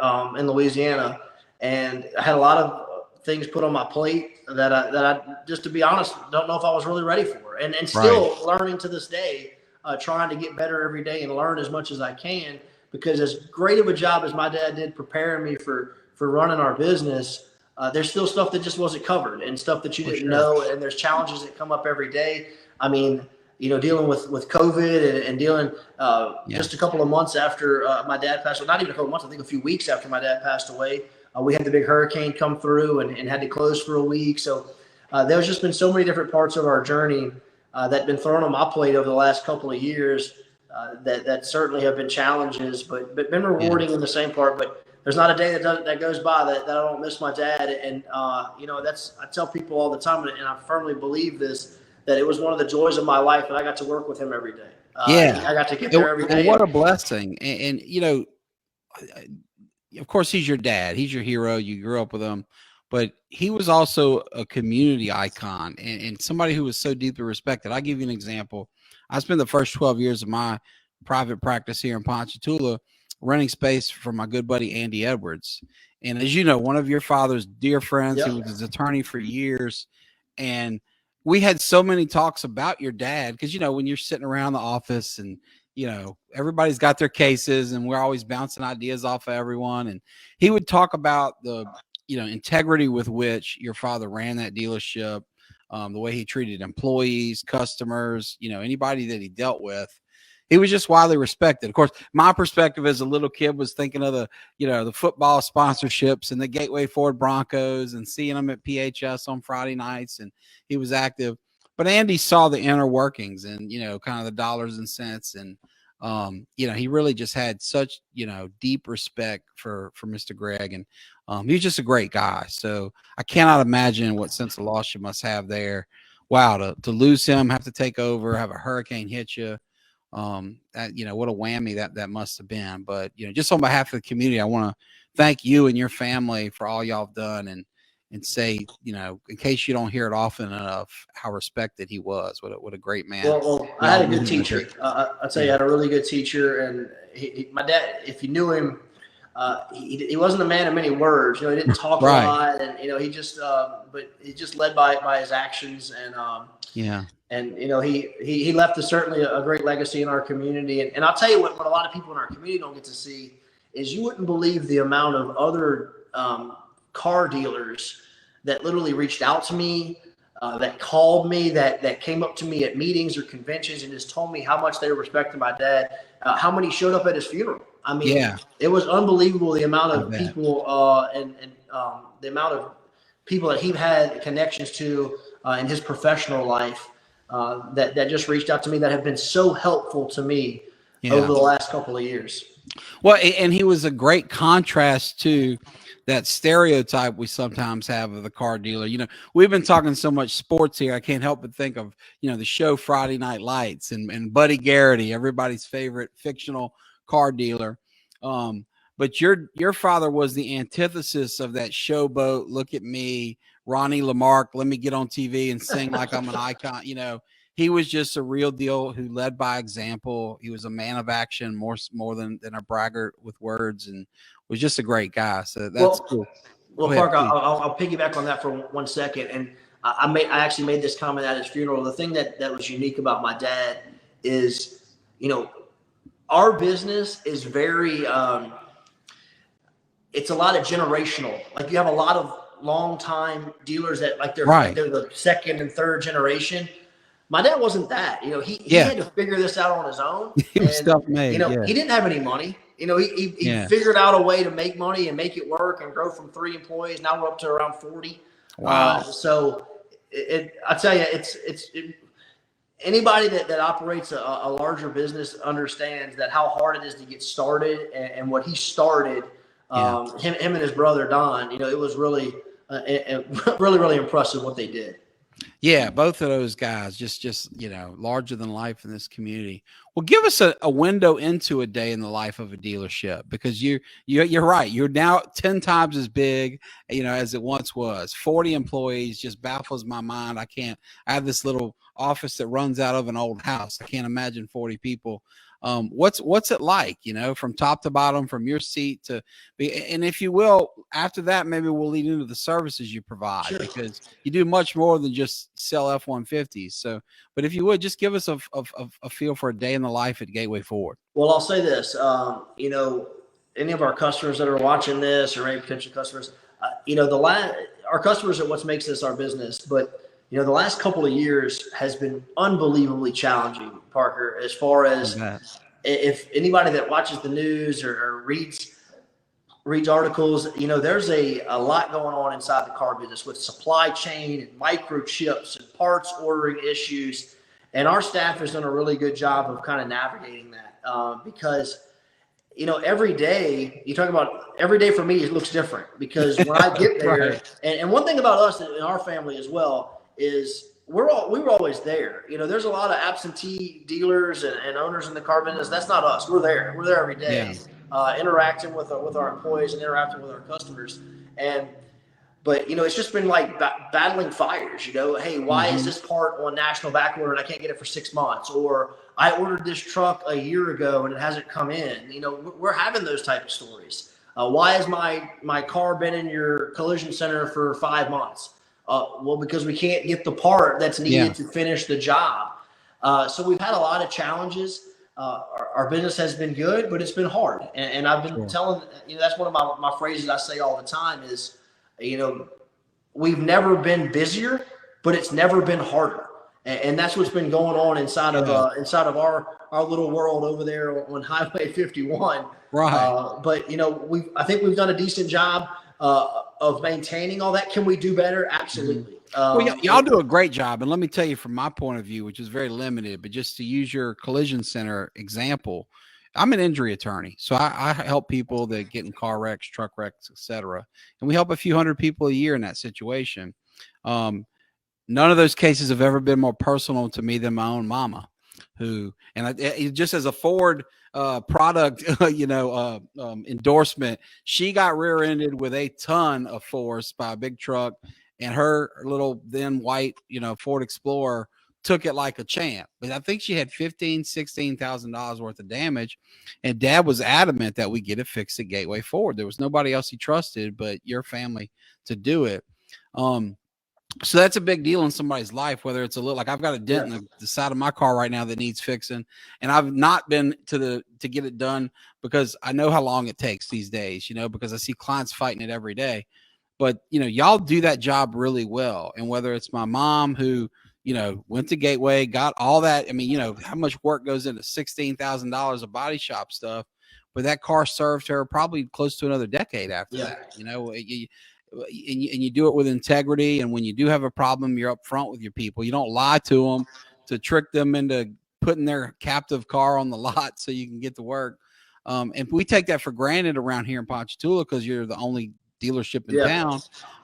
Louisiana, and I had a lot of things put on my plate that I just, to be honest, don't know if I was really ready for, and still learning to this day, trying to get better every day and learn as much as I can, because as great of a job as my dad did preparing me for running our business, there's still stuff that just wasn't covered and stuff that you didn't know, and there's challenges that come up every day. I mean, dealing with COVID and dealing just a couple of months after my dad passed away, not even a couple of months, I think a few weeks after my dad passed away, we had the big hurricane come through and had to close for a week. So there's just been so many different parts of our journey that been thrown on my plate over the last couple of years that certainly have been challenges, but been rewarding in the same part. But there's not a day that goes by that I don't miss my dad. And, I tell people all the time, and I firmly believe this, that it was one of the joys of my life, and I got to work with him every day. Yeah. I got to get there every day. And what a blessing. And you know, of course, he's your dad. He's your hero. You grew up with him. But he was also a community icon and somebody who was so deeply respected. I'll give you an example. I spent the first 12 years of my private practice here in Ponchatoula renting space for my good buddy Andy Edwards. And as you know, one of your father's dear friends, Yep. who was his attorney for years. And we had so many talks about your dad because, you know, when you're sitting around the office and, you know, everybody's got their cases and we're always bouncing ideas off of everyone. And he would talk about the, you know, integrity with which your father ran that dealership, the way he treated employees, customers, you know, anybody that he dealt with. He was just widely respected. Of course, my perspective as a little kid was thinking of the, you know, the football sponsorships and the Gateway Ford Broncos and seeing them at PHS on Friday nights. And he was active. But Andy saw the inner workings and, you know, kind of the dollars and cents. And, you know, he really just had such, you know, deep respect for Mr. Greg. And he was just a great guy. So I cannot imagine what sense of loss you must have there. Wow, to lose him, have to take over, have a hurricane hit you. You know, what a whammy that must have been. But, you know, just on behalf of the community, I want to thank you and your family for all y'all have done and say, you know, in case you don't hear it often enough, how respected he was. What a great man. Well, I had a good teacher. I'll tell you, I had a really good teacher. And my dad, if you knew him, he wasn't a man of many words. You know, he didn't talk Right. a lot, and you know, he just but he just led by his actions. And Yeah. and you know, he left certainly a great legacy in our community. And I'll tell you what a lot of people in our community don't get to see is you wouldn't believe the amount of other car dealers that literally reached out to me, that called me, that came up to me at meetings or conventions and just told me how much they respected my dad, how many showed up at his funeral. I mean, Yeah. It was unbelievable the amount of bet. people and the amount of people that he had connections to in his professional life that just reached out to me that have been so helpful to me over the last couple of years. Well, and he was a great contrast to that stereotype we sometimes have of the car dealer. You know, we've been talking so much sports here. I can't help but think of, you know, the show Friday Night Lights and Buddy Garrity, everybody's favorite fictional car dealer. But your father was the antithesis of that showboat. Look at me, Ronnie Lamarck. Let me get on TV and sing like I'm an icon. You know, he was just a real deal who led by example. He was a man of action more than a braggart with words, and was just a great guy. So that's cool. Well, Parker, I'll piggyback on that for 1 second. And I actually made this comment at his funeral. The thing that was unique about my dad is, you know, our business is very, it's a lot of generational. Like you have a lot of long-time dealers that like they're the second and third generation. My dad wasn't that. You know, he had to figure this out on his own. He was self-made. You know, he didn't have any money. You know, he figured out a way to make money and make it work and grow from 3 employees. Now we're up to around 40. Wow. So I tell you, anybody that operates a larger business understands that how hard it is to get started and what he started. Him and his brother Don. You know, it was really, really impressive what they did. Yeah, both of those guys, just you know, larger than life in this community. Well, give us a window into a day in the life of a dealership, because you're right. You're now 10 times as big, you know, as it once was. 40 employees just baffles my mind. I have this little office that runs out of an old house. I can't imagine 40 people. What's it like, you know, from top to bottom, from your seat to be, and if you will, after that, maybe we'll lead into the services you provide, because you do much more than just sell F-150s. So, but if you would just give us a feel for a day in the life at Gateway Ford. Well, I'll say this, you know, any of our customers that are watching this or any potential customers, you know, our customers are what makes this our business, but you know, the last couple of years has been unbelievably challenging, Parker, as far as if anybody that watches the news or reads articles, you know, there's a lot going on inside the car business with supply chain and microchips and parts ordering issues. And our staff has done a really good job of kind of navigating that because, you know, every day for me, it looks different because when I get there, and one thing about us in our family as well is we were always there. There's a lot of absentee dealers and owners in the car business. That's not us. We're there. We're there every day, interacting with our employees and interacting with our customers. But it's just been like battling fires. Hey, why is this part on national back order and I can't get it for 6 months? Or I ordered this truck a year ago and it hasn't come in. We're having those type of stories. Why has my car been in your collision center for 5 months? Well, because we can't get the part that's needed to finish the job. So we've had a lot of challenges. Our business has been good, but it's been hard. And I've been telling, that's one of my phrases I say all the time is, we've never been busier, but it's never been harder. And that's what's been going on inside of our little world over there on Highway 51. Right. But I think we've done a decent job of maintaining all that. Can we do better? Absolutely. Well, y'all do a great job. And let me tell you from my point of view, which is very limited, but just to use your collision center example, I'm an injury attorney. So I help people that get in car wrecks, truck wrecks, etc. And we help a few hundred people a year in that situation. None of those cases have ever been more personal to me than my own mama, just as a Ford product, endorsement, she got rear-ended with a ton of force by a big truck, and her little then white, Ford Explorer took it like a champ. But I think she had $16,000 worth of damage, and Dad was adamant that we get it fixed at Gateway Ford. There was nobody else he trusted but your family to do it. So that's a big deal in somebody's life, whether it's like I've got a dent in the side of my car right now that needs fixing. And I've not been to get it done because I know how long it takes these days, because I see clients fighting it every day. But, y'all do that job really well. And whether it's my mom who, went to Gateway, got all that. I mean, how much work goes into $16,000 of body shop stuff, but that car served her probably close to another decade after that, and you do it with integrity. And when you do have a problem, you're upfront with your people. You don't lie to them to trick them into putting their captive car on the lot so you can get to work. And we take that for granted around here in Ponchatoula because you're the only dealership in town.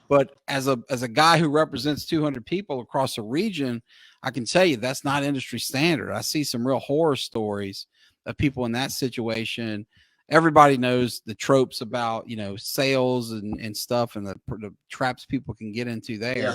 But as a guy who represents 200 people across the region, I can tell you that's not industry standard. I see some real horror stories of people in that situation. Everybody knows the tropes about, sales and stuff and the traps people can get into there. Yeah.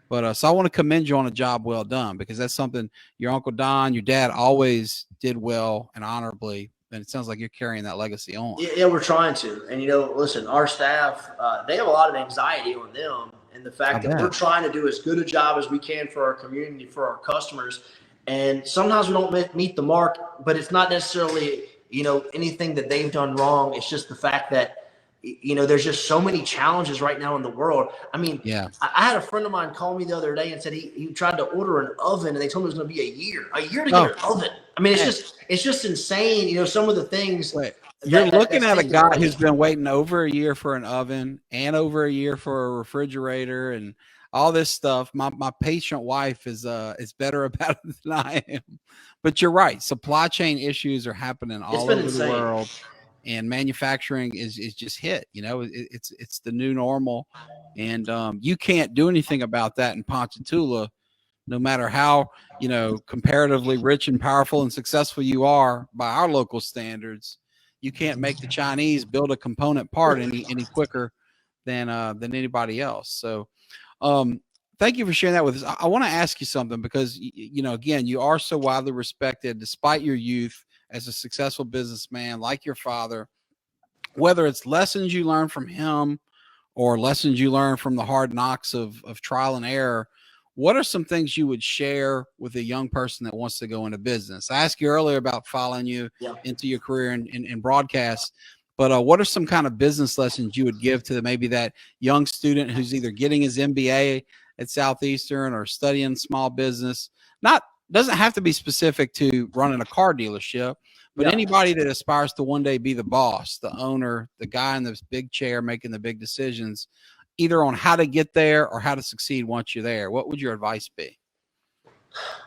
But so I want to commend you on a job well done, because that's something your Uncle Don, your dad always did well and honorably. And it sounds like you're carrying that legacy on. Yeah, we're trying to. And, listen, our staff, they have a lot of anxiety on them. And the fact that we're trying to do as good a job as we can for our community, for our customers. And sometimes we don't meet the mark, but it's not necessarily anything that they've done wrong. It's just the fact that, there's just so many challenges right now in the world. I mean, I had a friend of mine call me the other day and said he tried to order an oven and they told him it was going to be a year to get an oven. I mean, it's just insane. Some of the things. You're looking at a guy who's been waiting over a year for an oven and over a year for a refrigerator and all this stuff. My patient wife is better about it than I am. But you're right. Supply chain issues are happening all over the world, and manufacturing is just hit. It's the new normal, and you can't do anything about that in Ponchatoula, no matter how comparatively rich and powerful and successful you are by our local standards. You can't make the Chinese build a component part any quicker than anybody else. So. Thank you for sharing that with us. I want to ask you something because, again, you are so widely respected despite your youth as a successful businessman like your father, whether it's lessons you learned from him or lessons you learned from the hard knocks of trial and error. What are some things you would share with a young person that wants to go into business? I asked you earlier about following you into your career in broadcast. But what are some kind of business lessons you would give to maybe that young student who's either getting his MBA at Southeastern or studying small business? Doesn't have to be specific to running a car dealership, but anybody that aspires to one day be the boss, the owner, the guy in this big chair making the big decisions, either on how to get there or how to succeed once you're there. What would your advice be?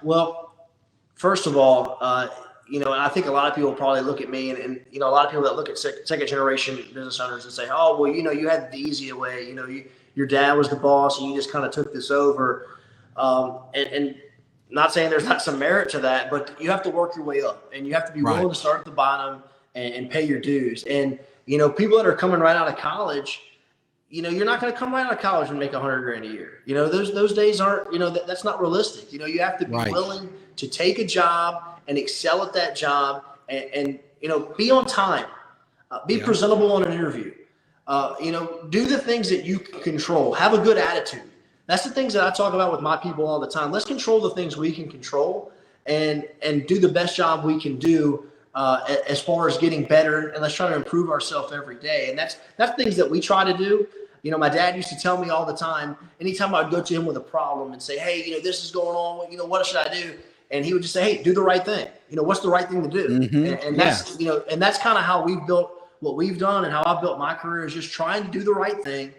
Well, first of all, I think a lot of people probably look at me and a lot of people that look at second generation business owners and say, oh, well, you had the easy way. Your dad was the boss and you just kind of took this over. And not saying there's not some merit to that, but you have to work your way up, and you have to be willing to start at the bottom and pay your dues. And, people that are coming right out of college, you're not going to come right out of college and make $100,000 a year. Those days aren't, that's not realistic. You have to be willing to take a job and excel at that job and be on time, be presentable on an interview, do the things that you can control, have a good attitude. That's the things that I talk about with my people all the time. Let's control the things we can control and do the best job we can do as far as getting better, and let's try to improve ourselves every day. And that's things that we try to do. My dad used to tell me all the time, anytime I'd go to him with a problem and say, hey, this is going on, what should I do? And he would just say, hey, do the right thing. What's the right thing to do? Mm-hmm. And that's, and that's kind of how we've built what we've done, and how I've built my career, is just trying to do the right thing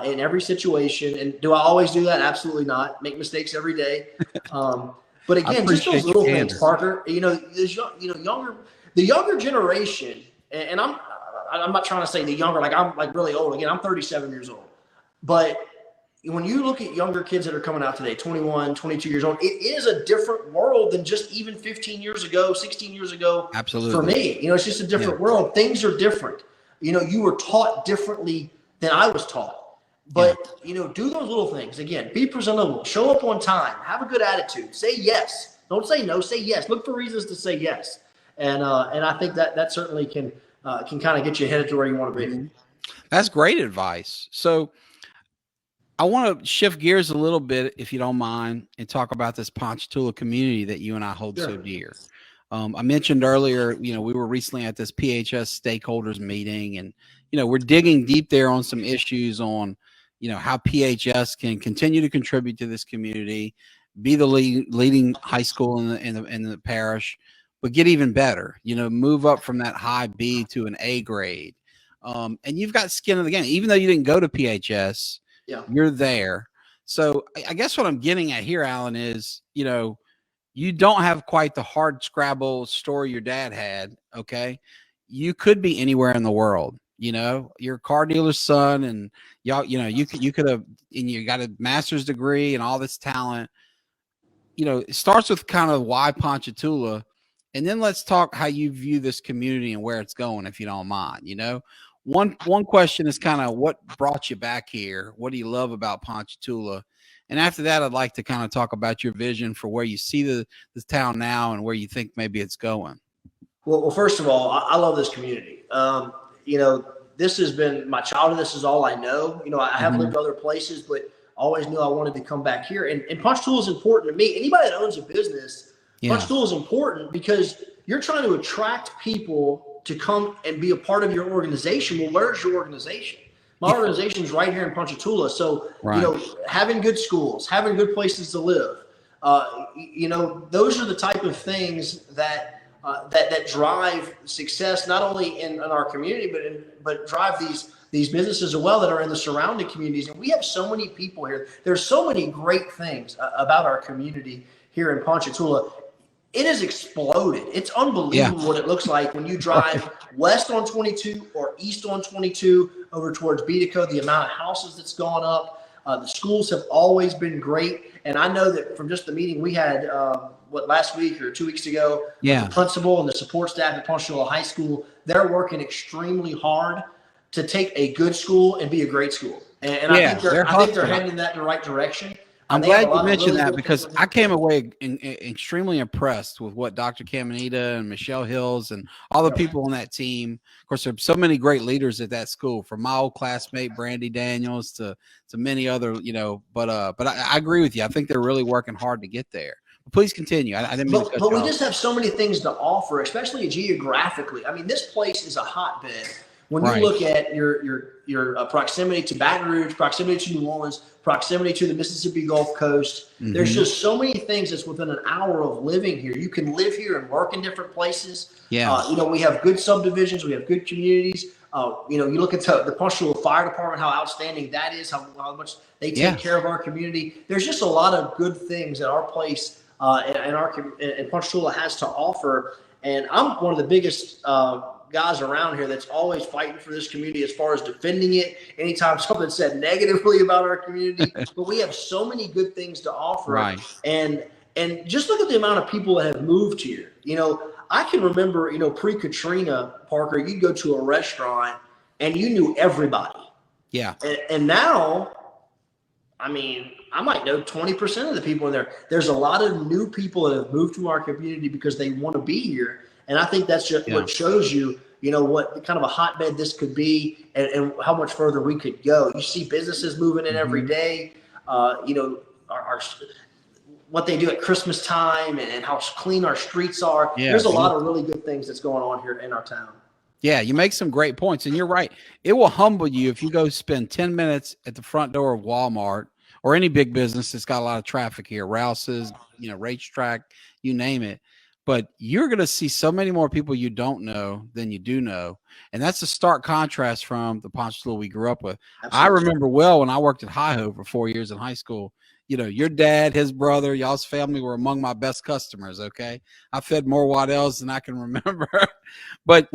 in every situation. And do I always do that? Absolutely not. Make mistakes every day. But again, just those little things, Parker. The younger generation, and I'm not trying to say the younger, like I'm like really old. Again, I'm 37 years old. But when you look at younger kids that are coming out today, 21, 22 years old, it is a different world than just even 15 years ago, 16 years ago. Absolutely. For me, it's just a different world. Things are different. You were taught differently than I was taught. But, do those little things. Again, be presentable, show up on time, have a good attitude, say yes. Don't say no, say yes. Look for reasons to say yes. And I think that certainly can kind of get you headed to where you want to be. That's great advice. So I want to shift gears a little bit, if you don't mind, and talk about this Ponchatoula community that you and I hold so dear. I mentioned earlier, we were recently at this PHS stakeholders meeting, and, we're digging deep there on some issues on, how PHS can continue to contribute to this community, be the leading high school in the parish, but get even better, move up from that high B to an A grade. And you've got skin in the game, even though you didn't go to PHS, you're there. So I guess what I'm getting at here, Allen, is, you don't have quite the hard scrabble story your dad had. Okay. You could be anywhere in the world. You're a car dealer's son, and you could have, and you got a master's degree and all this talent. It starts with kind of why Ponchatoula, and then let's talk how you view this community and where it's going, if you don't mind. One question is kind of what brought you back here? What do you love about Ponchatoula? And after that, I'd like to kind of talk about your vision for where you see the town now and where you think maybe it's going. Well, first of all, I love this community. This has been my childhood. This is all I know. I have lived other places, but always knew I wanted to come back here. And Ponchatoula is important to me. Anybody that owns a business, Ponchatoula is important because you're trying to attract people to come and be a part of your organization. Well, where's your organization? My organization is right here in Ponchatoula. So, having good schools, having good places to live, those are the type of things that drive success, not only in our community, but drive these businesses as well that are in the surrounding communities. And we have so many people here. There's so many great things about our community here in Ponchatoula. It has exploded. It's unbelievable what it looks like when you drive west on 22 or east on 22 over towards Beatico, the amount of houses that's gone up. The schools have always been great. And I know that from just the meeting we had, last week or 2 weeks ago, the principal and the support staff at Ponchatoula High School, they're working extremely hard to take a good school and be a great school. And I think they're heading in that the right direction. I'm glad you mentioned that because I came away extremely impressed with what Dr. Caminita and Michelle Hills and all the people on that team. Of course, there are so many great leaders at that school, from my old classmate Brandy Daniels to many other, But I agree with you. I think they're really working hard to get there. But please continue. I didn't mean to cut you off. But we just have so many things to offer, especially geographically. I mean, this place is a hotbed. When you look at your proximity to Baton Rouge, proximity to New Orleans, proximity to the Mississippi Gulf Coast, there's just so many things that's within an hour of living here. You can live here and work in different places. We have good subdivisions. We have good communities. You look at the Ponchatoula Fire Department, how outstanding that is, how much they take care of our community. There's just a lot of good things that our place and Ponchatoula has to offer. And I'm one of the biggest guys around here that's always fighting for this community as far as defending it. Anytime something's said negatively about our community, but we have so many good things to offer. Right. And just look at the amount of people that have moved here. I can remember, pre-Katrina, Parker, you'd go to a restaurant and you knew everybody. Yeah. And now, I mean, I might know 20% of the people in there. There's a lot of new people that have moved to our community because they want to be here. And I think that's just what shows you, what kind of a hotbed this could be and how much further we could go. You see businesses moving in every day, what they do at Christmas time and how clean our streets are. Yeah, there's a lot of really good things that's going on here in our town. Yeah, you make some great points, and you're right. It will humble you if you go spend 10 minutes at the front door of Walmart or any big business that's got a lot of traffic here, Rouse's, Racetrack, you name it. But you're going to see so many more people you don't know than you do know. And that's a stark contrast from the Ponchatoula we grew up with. Absolutely. I remember well when I worked at Hi-Ho for 4 years in high school, your dad, his brother, y'all's family were among my best customers. Okay. I fed more Waddells than I can remember, but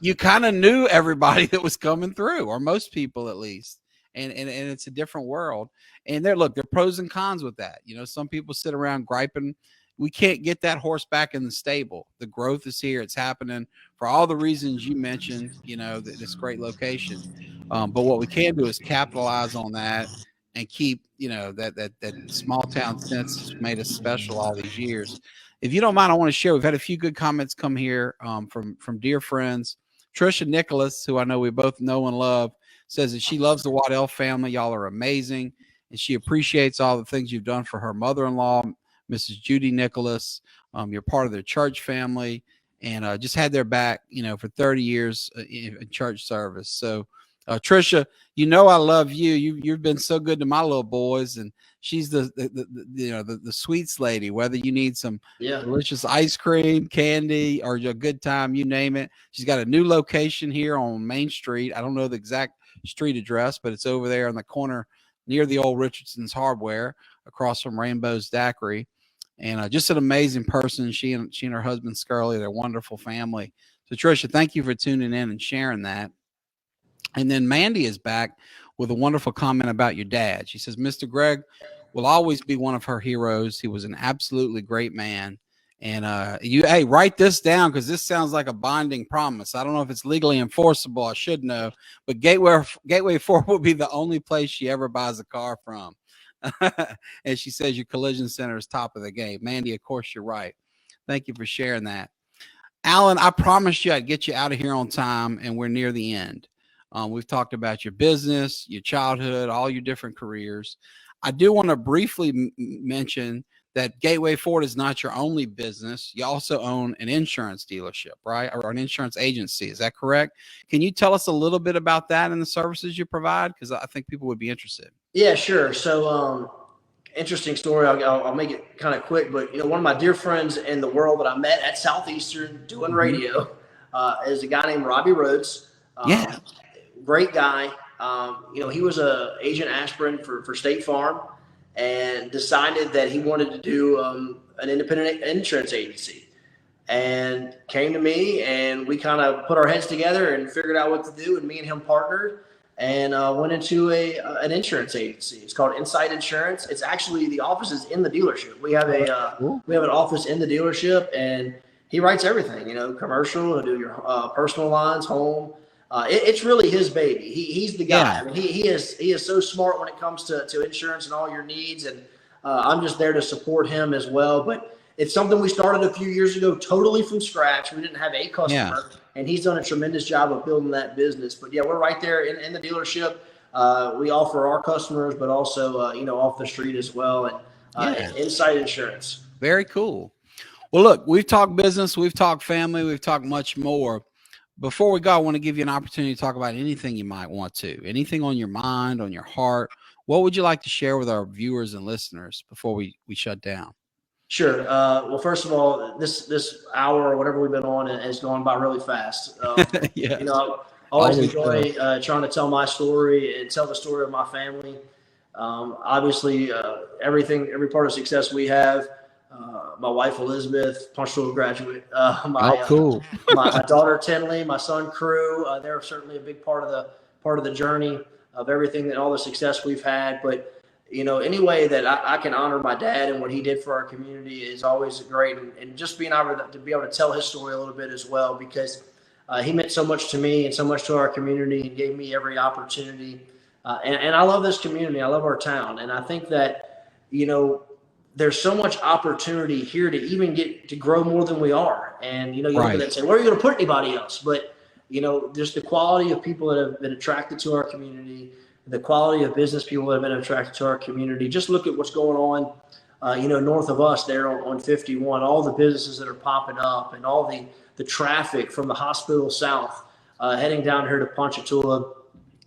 you kind of knew everybody that was coming through, or most people at least. And it's a different world. And there are pros and cons with that. Some people sit around griping. We can't get that horse back in the stable. The growth is here. It's happening for all the reasons you mentioned, this great location. But what we can do is capitalize on that and keep, that small town sense has made us special all these years. If you don't mind, I want to share, we've had a few good comments come here from dear friends. Trisha Nicholas, who I know we both know and love, says that she loves the Waddell family. Y'all are amazing. And she appreciates all the things you've done for her mother-in-law, Mrs. Judy Nicholas. You're part of their church family and just had their back, for 30 years in church service. So, Trisha, I love you. You've been so good to my little boys, and she's the sweets lady. Whether you need some delicious ice cream, candy, or a good time, you name it. She's got a new location here on Main Street. I don't know the exact street address, but it's over there on the corner near the old Richardson's Hardware, across from Rainbow's Daiquiri. And just an amazing person. She and her husband Scully, they're a wonderful family. So Trisha, thank you for tuning in and sharing that. And then Mandy is back with a wonderful comment about your dad. She says, Mr. Greg will always be one of her heroes. He was an absolutely great man. And hey, write this down because this sounds like a binding promise. I don't know if it's legally enforceable. I should know. But Gateway 4 will be the only place she ever buys a car from. And she says your collision center is top of the game. Mandy, of course, you're right. Thank you for sharing that. Allen, I promised you I'd get you out of here on time, and we're near the end. We've talked about your business, your childhood, all your different careers. I do want to briefly mention that Gateway Ford is not your only business. You also own an insurance dealership, right? Or an insurance agency. Is that correct? Can you tell us a little bit about that and the services you provide? Because I think people would be interested. Yeah, sure. So, interesting story. I'll make it kind of quick, but one of my dear friends in the world that I met at Southeastern doing radio is a guy named Robbie Rhodes. Great guy. He was a agent aspirin for State Farm and decided that he wanted to do an independent insurance agency, and came to me, and we kind of put our heads together and figured out what to do, and me and him partnered and went into an insurance agency. It's called Insight Insurance. It's actually, the office is in the dealership. We have an office in the dealership, and he writes everything, commercial, he'll do your personal lines, home. It's really his baby. He's the guy. Yeah. I mean, he is so smart when it comes to insurance and all your needs. And I'm just there to support him as well. But it's something we started a few years ago, totally from scratch. We didn't have a customer, and he's done a tremendous job of building that business. But yeah, we're right there in the dealership. We offer our customers, but also, off the street as well. And Insight Insurance. Very cool. Well, look, we've talked business, we've talked family, we've talked much more. Before we go, I want to give you an opportunity to talk about anything you might want to, anything on your mind, on your heart. What would you like to share with our viewers and listeners before we shut down? Sure. Well, first of all, this hour or whatever we've been on has gone by really fast. I always enjoy trying to tell my story and tell the story of my family. Obviously, every part of success we have my wife Elizabeth, Ponchatoula graduate. Cool. My daughter Tinley, my son Crew. They're certainly a big part of the journey of everything and all the success we've had. But any way that I can honor my dad and what he did for our community is always great. And just being able to be able to tell his story a little bit as well, because he meant so much to me and so much to our community and gave me every opportunity. And I love this community. I love our town. And I think that, there's so much opportunity here to even get to grow more than we are. And, you look at that and say, where are you going to put anybody else? But, there's the quality of people that have been attracted to our community, the quality of business people that have been attracted to our community. Just look at what's going on, north of us there on 51, all the businesses that are popping up and all the traffic from the hospital south heading down here to Ponchatoula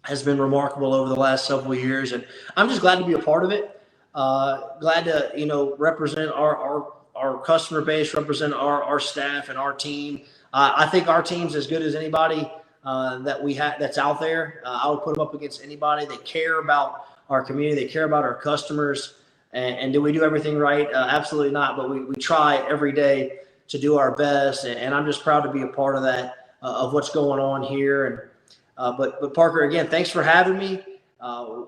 has been remarkable over the last several years. And I'm just glad to be a part of it. Glad to, represent our customer base, represent our staff and our team. I think our team's as good as anybody that we have that's out there. I would put them up against anybody. They care about our community. They care about our customers. And do we do everything right? Absolutely not. But we try every day to do our best. And I'm just proud to be a part of that, of what's going on here. And but Parker, again, thanks for having me.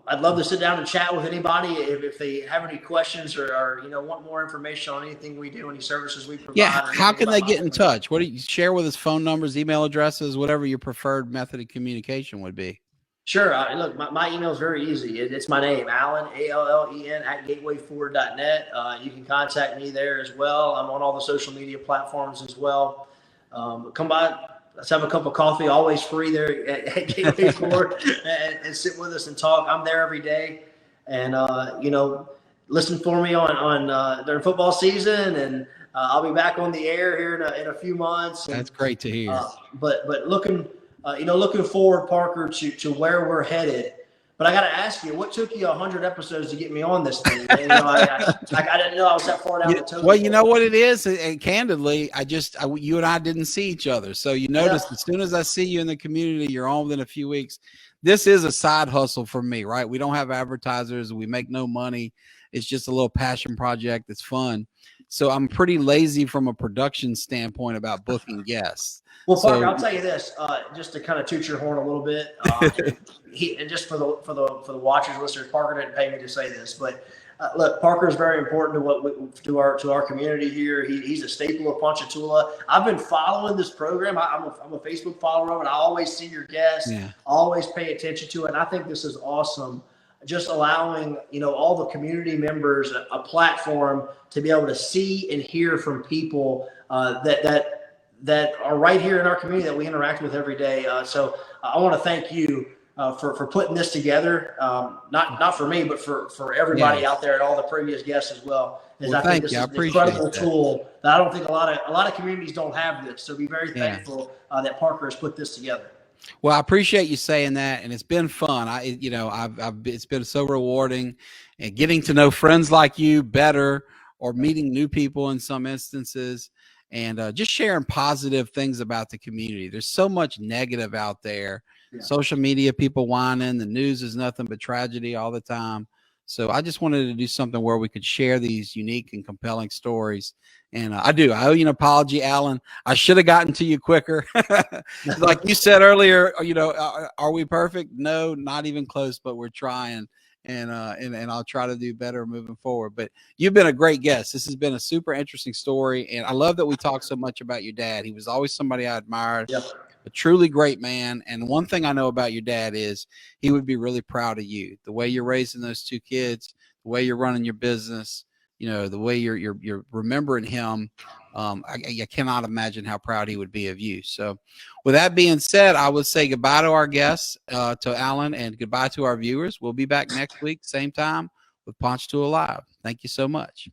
I'd love to sit down and chat with anybody if they have any questions or want more information on anything we do, any services we provide. Yeah, how can they get in touch? What do you share with us? Phone numbers, email addresses, whatever your preferred method of communication would be. Sure. Look, my email is very easy. It's my name, Allen, ALLEN @gatewayford.net. You can contact me there as well. I'm on all the social media platforms as well. Come by. Let's have a cup of coffee, always free there at Gateway Ford, and sit with us and talk. I'm there every day. And, listen for me on during football season. And I'll be back on the air here in a few months. And, that's great to hear. But looking forward, Parker, to where we're headed. But I got to ask you, what took you 100 episodes to get me on this thing? I didn't know I was that far down the totem. Well, you know what it is, and candidly, you and I didn't see each other. So you noticed as soon as I see you in the community, you're on within a few weeks. This is a side hustle for me, right? We don't have advertisers. We make no money. It's just a little passion project. It's fun. So I'm pretty lazy from a production standpoint about booking guests. Well, Parker, I'll tell you this, just to kind of toot your horn a little bit, and just for the watchers, listeners, Parker didn't pay me to say this, but look, Parker is very important to our community here. He's a staple of Ponchatoula. I've been following this program. I'm a Facebook follower of it. I always see your guests, always pay attention to it. And I think this is awesome. Just allowing all the community members a platform to be able to see and hear from people that are right here in our community that we interact with every day. So I want to thank you for putting this together. Not for me, but for everybody out there and all the previous guests as well. I think this is an incredible tool that I don't think a lot of communities don't have this. So be very thankful that Parker has put this together. Well, I appreciate you saying that, and it's been fun. It's been so rewarding, and getting to know friends like you better, or meeting new people in some instances, and just sharing positive things about the community. There's so much negative out there. Social media, people whining. The news is nothing but tragedy all the time. So I just wanted to do something where we could share these unique and compelling stories. And I owe you an apology, Allen. I should have gotten to you quicker. Like you said earlier, are we perfect? No, not even close, but we're trying. And I'll try to do better moving forward. But you've been a great guest. This has been a super interesting story. And I love that we talked so much about your dad. He was always somebody I admired. Yep. A truly great man. And one thing I know about your dad is he would be really proud of you. The way you're raising those two kids, the way you're running your business, the way you're remembering him. I cannot imagine how proud he would be of you. So with that being said, I would say goodbye to our guests, to Allen, and goodbye to our viewers. We'll be back next week, same time, with Ponchatoula Live. Thank you so much.